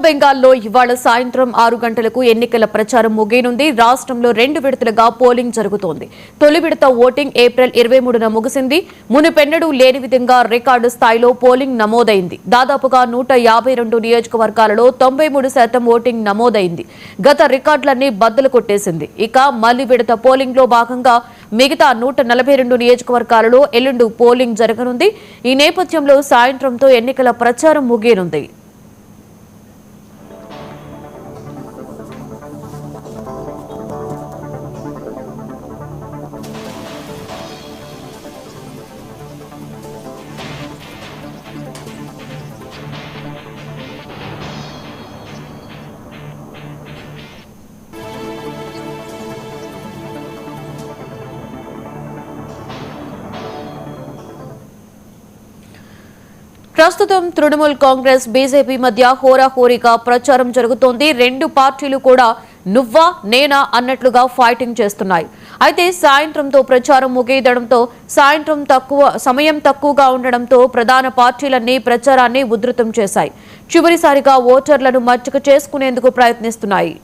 బెంగాల్లో ఇవాళ సాయంత్రం 6 గంటలకు ఎన్నికల ప్రచారం ముగియనుంది. రాష్ట్రంలో 2 విడతలుగా పోలింగ్ జరుగుతోంది. తొలి విడత ఓటింగ్ ఏప్రిల్ 23న ముగిసింది. మునుపెన్నడూ లేని విధంగా రికార్డు స్థాయిలో పోలింగ్ నమోదైంది. దాదాపుగా 152 నియోజకవర్గాలలో 93% ఓటింగ్ నమోదైంది. గత రికార్డులన్నీ బద్దలు కొట్టేసింది. ఇక మళ్లీ విడత పోలింగ్ లో భాగంగా మిగతా 142 నియోజకవర్గాలలో ఎల్లుండి పోలింగ్ జరగనుంది. ఈ నేపథ్యంలో సాయంత్రంతో ఎన్నికల ప్రచారం ముగియనుంది. ప్రస్తుతం తృణమూల్ కాంగ్రెస్ బీజేపీ మధ్య హోరాహోరీగా ప్రచారం జరుగుతోంది. 2 పార్టీలు కూడా నువ్వా నేనా అన్నట్లుగా ఫైటింగ్ చేస్తున్నాయి. అయితే సాయంత్రంతో ప్రచారం ముగియడంతో సమయం తక్కువగా ఉండడంతో ప్రధాన పార్టీలన్నీ ప్రచారాన్ని ఉధృతం చేశాయి. చివరిసారిగా ఓటర్లను మచ్చిక చేసుకునేందుకు ప్రయత్నిస్తున్నాయి.